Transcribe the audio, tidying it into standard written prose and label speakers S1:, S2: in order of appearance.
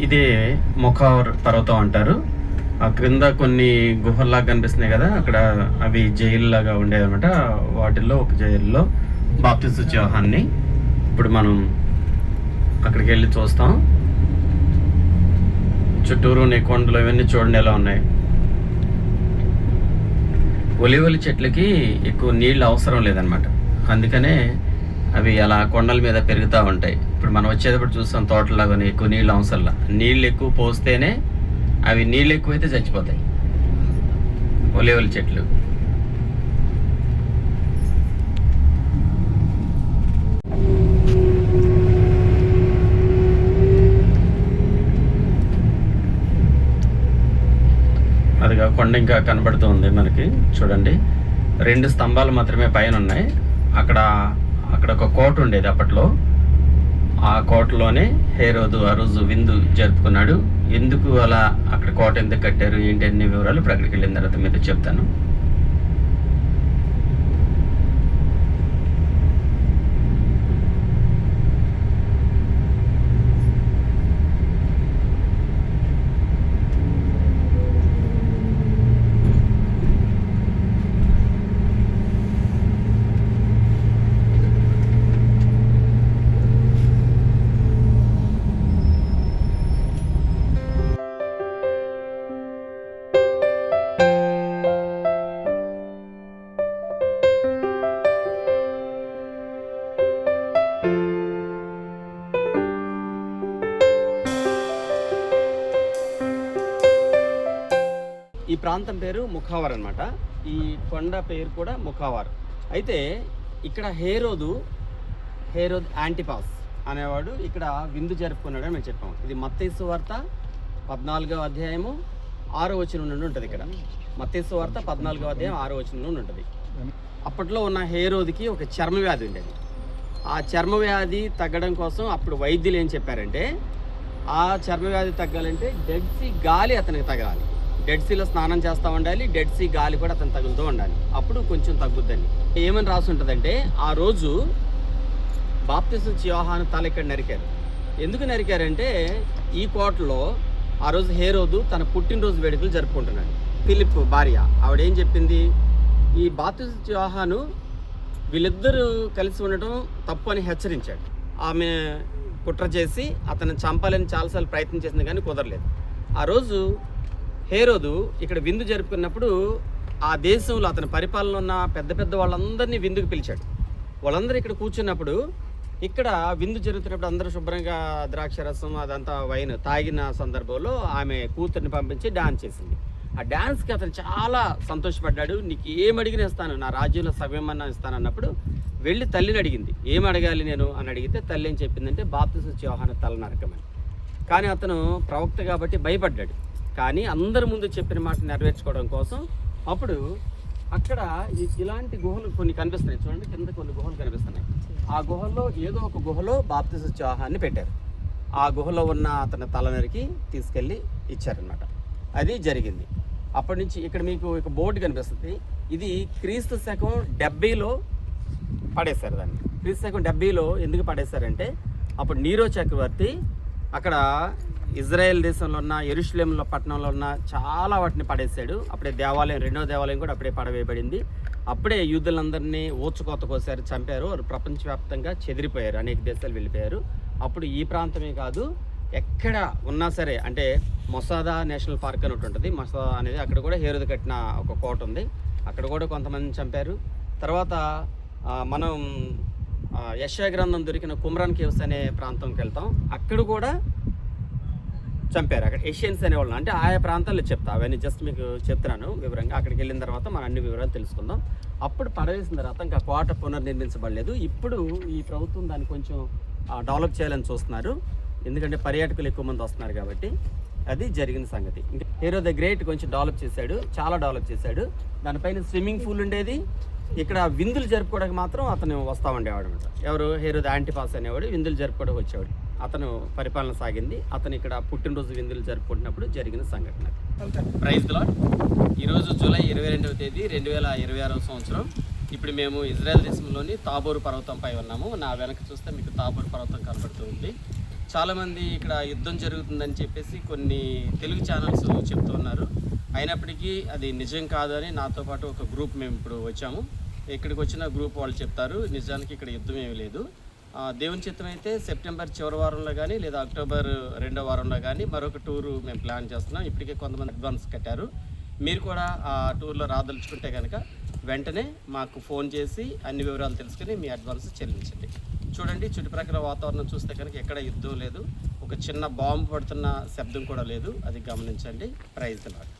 S1: ఇదే ముఖావర్ పర్వతం అంటారు. ఆ క్రింద కొన్ని గుహల్లాగా కనిపిస్తున్నాయి కదా, అక్కడ అవి జైలులాగా ఉండేవి అనమాట. వాటిల్లో ఒక జైల్లో బాప్తిస్మ యోహాన్ని ఇప్పుడు మనం అక్కడికి వెళ్ళి చూస్తాం. చుట్టూరు కొండలు ఇవన్నీ చూడండి ఎలా ఉన్నాయి. ఒలివలి చెట్లకి ఎక్కువ నీళ్ళు అవసరం లేదనమాట, అందుకనే అవి అలా కొండల మీద పెరుగుతూ ఉంటాయి. ఇప్పుడు మనం వచ్చేటప్పుడు చూస్తాం తోటలాగానే ఎక్కువ నీళ్ళు అవసరంలా. నీళ్ళు ఎక్కువ పోస్తేనే అవి, నీళ్ళు ఎక్కువైతే చచ్చిపోతాయి ఒలివలి చెట్లు. అదిగా కొండ ఇంకా కనబడుతూ ఉంది మనకి. చూడండి, 2 స్తంభాలు మాత్రమే పైన ఉన్నాయి. అక్కడ ఒక కోట ఉండేది అప్పట్లో. ఆ కోటలోనే హేరోదు ఆ రోజు విందు జరుపుకున్నాడు. ఎందుకు అలా అక్కడ కోట ఎందుకు కట్టారు ఏంటి అన్ని వివరాలు ఇప్పుడు అక్కడికి వెళ్ళిన తర్వాత మీతో చెప్తాను. ఈ ప్రాంతం పేరు ముఖావర్ అనమాట. ఈ కొండ పేరు కూడా ముఖావర్. అయితే ఇక్కడ హేరోద్ యాంటిపాస్ అనేవాడు ఇక్కడ విందు జరుపుకున్నాడని మేము చెప్పాము. ఇది మత్తయి సువార్త 14వ అధ్యాయము 6వ వచనం నుండి ఉంటుంది. ఇక్కడ మత్తయి సువార్త 14వ అధ్యాయం 6వ వచనం నుండి ఉంటుంది. అప్పట్లో ఉన్న హేరోద్కి ఒక చర్మ వ్యాధి ఉండేది. ఆ చర్మ వ్యాధి తగ్గడం కోసం అప్పుడు వైద్యులు ఏం చెప్పారంటే, ఆ చర్మ వ్యాధి తగ్గాలంటే డెడ్ సీ గాలి అతనికి తగలాలి. డెడ్ సీలో స్నానం చేస్తూ ఉండాలి, డెడ్ సీ గాలి కూడా అతను తగులుతూ ఉండాలి, అప్పుడు కొంచెం తగ్గుద్దని. ఏమని రాసి ఉంటుందంటే, ఆ రోజు బాప్తిస్మ యోహాను తల ఇక్కడ నరికారు. ఎందుకు నరికారంటే, ఈ కోటలో ఆ రోజు హేరోదు తన పుట్టినరోజు వేడుకలు జరుపుకుంటున్నాడు. ఫిలిప్ భార్య ఆవిడేం చెప్పింది, ఈ బాప్తిస్మ యోహాను వీళ్ళిద్దరూ కలిసి ఉండటం తప్పు అని హెచ్చరించాడు. ఆమె కుట్ర చేసి అతను చంపాలని చాలాసార్లు ప్రయత్నం చేసింది కానీ కుదరలేదు. ఆ రోజు హేరోదు ఇక్కడ విందు జరుపుకున్నప్పుడు ఆ దేశంలో అతని పరిపాలన ఉన్న పెద్ద పెద్ద వాళ్ళందరినీ విందుకు పిలిచాడు. వాళ్ళందరూ ఇక్కడ కూర్చున్నప్పుడు, ఇక్కడ విందు జరుగుతున్నప్పుడు అందరూ శుభ్రంగా ద్రాక్షరసం అదంతా వైన్ తాగిన సందర్భంలో ఆమె కూతుర్ని పంపించి డాన్స్ చేసింది. ఆ డాన్స్కి అతను చాలా సంతోషపడ్డాడు. నీకు ఏం అడిగినా ఇస్తాను, నా రాజ్యంలో సవ్యమన్నా ఇస్తాను అన్నప్పుడు వెళ్ళి తల్లిని అడిగింది. ఏం అడగాలి నేను అని అడిగితే తల్లి ఏం చెప్పిందంటే బాప్తిస్మ యోహాను తల నరకమని. కానీ అతను ప్రవక్త కాబట్టి భయపడ్డాడు. కానీ అందరి ముందు చెప్పిన మాట నెరవేర్చుకోవడం కోసం అప్పుడు అక్కడ ఇలాంటి గుహలు కొన్ని కనిపిస్తున్నాయి. చూడండి, కింద కొన్ని గుహలు కనిపిస్తున్నాయి. ఆ గుహల్లో ఏదో ఒక గుహలో బాప్తిస్మ యోహాన్ని పెట్టారు. ఆ గుహలో ఉన్న అతని తల నరికి తీసుకెళ్ళి ఇచ్చారనమాట. అది జరిగింది. అప్పటి నుంచి ఇక్కడ మీకు ఒక బోర్డు కనిపిస్తుంది. ఇది క్రీస్తు శకం 70లో పడేశారు దాన్ని. క్రీస్తు శకం 70లో ఎందుకు పడేశారంటే, అప్పుడు నీరో చక్రవర్తి అక్కడ ఇజ్రాయెల్ దేశంలో ఉన్న యెరూషలేంలో పట్టణంలో ఉన్న చాలా వాటిని పడేశాడు. అప్పుడే దేవాలయం, 2వ దేవాలయం కూడా అప్పుడే పడవేయబడింది. అప్పుడే యూదులందరినీ ఊచకోత కోసారు, చంపారు. వారు ప్రపంచవ్యాప్తంగా చెదిరిపోయారు, అనేక దేశాలు వెళ్ళిపోయారు. అప్పుడు ఈ ప్రాంతమే కాదు, ఎక్కడ ఉన్నా సరే, అంటే మొసాదా నేషనల్ పార్క్ అని ఒకటి ఉంటుంది. మొసాదా అనేది అక్కడ కూడా హేరోదు కట్టిన ఒక కోట ఉంది. అక్కడ కూడా కొంతమందిని చంపారు. తర్వాత మనం యెషయా గ్రంథం దొరికిన కుమ్రాన్ కేవ్స్ అనే ప్రాంతంకి వెళ్తాం. అక్కడ కూడా చంపారు. అక్కడ ఏషియన్స్ అనేవాళ్ళు, అంటే ఆయా ప్రాంతాల్లో చెప్తా, అవన్నీ జస్ట్ మీకు చెప్తున్నాను వివరంగా. అక్కడికి వెళ్ళిన తర్వాత మనం అన్ని వివరాలు తెలుసుకుందాం. అప్పుడు పడవేసిన తర్వాత ఇంకా కోట పునర్నిర్మించబడలేదు. ఇప్పుడు ఈ ప్రభుత్వం దాన్ని కొంచెం డెవలప్ చేయాలని చూస్తున్నారు, ఎందుకంటే పర్యాటకులు ఎక్కువ మంది వస్తున్నారు కాబట్టి. అది జరిగిన సంగతి. ఇంకా హేరోద్ ద గ్రేట్ కొంచెం డెవలప్ చేశాడు, చాలా డెవలప్ చేశాడు. దానిపైన స్విమ్మింగ్ పూల్ ఉండేది. ఇక్కడ విందులు జరుపుకోవడానికి మాత్రం అతను వస్తూ ఉండేవాడు అనమాట. ఎవరు, హేరోద్ యాంటిపాస్ అనేవాడు విందులు జరుపుకోవడానికి వచ్చేవాడు. అతను పరిపాలన సాగింది. అతను ఇక్కడ పుట్టినరోజు విందులు జరుపుకుంటున్నప్పుడు జరిగిన సంఘటన. Praise the lord. ఈరోజు జూలై 22వ తేదీ 2026వ సంవత్సరం. ఇప్పుడు మేము ఇజ్రాయెల్ దేశంలోని తాబోరు పర్వతంపై ఉన్నాము. నా వెనక చూస్తే మీకు తాబోరు పర్వతం కనబడుతూ ఉంది. చాలామంది ఇక్కడ యుద్ధం జరుగుతుందని చెప్పేసి కొన్ని తెలుగు ఛానల్స్ చెప్తున్నారు. అయినప్పటికీ అది నిజం కాదు అని నాతో పాటు ఒక గ్రూప్ మేము ఇప్పుడు వచ్చాము. ఇక్కడికి వచ్చిన గ్రూప్ వాళ్ళు చెప్తారు నిజానికి ఇక్కడ యుద్ధం ఏమీ లేదు. దేవుని చిత్తం అయితే సెప్టెంబర్ చివరి వారంలో కానీ లేదా అక్టోబర్ 2వ వారంలో కానీ మరొక టూరు మేము ప్లాన్ చేస్తున్నాం. ఇప్పటికే కొంతమంది అడ్వాన్స్ కట్టారు. మీరు కూడా ఆ టూర్లో రాదలుచుకుంటే కనుక వెంటనే మాకు ఫోన్ చేసి అన్ని వివరాలు తెలుసుకుని మీ అడ్వాన్స్ చెల్లించండి. చూడండి, చుట్టుప్రక్కల వాతావరణం చూస్తే కనుక ఎక్కడ యుద్ధం లేదు, ఒక చిన్న బాంబు పడుతున్న శబ్దం కూడా లేదు. అది గమనించండి. Praise the lord.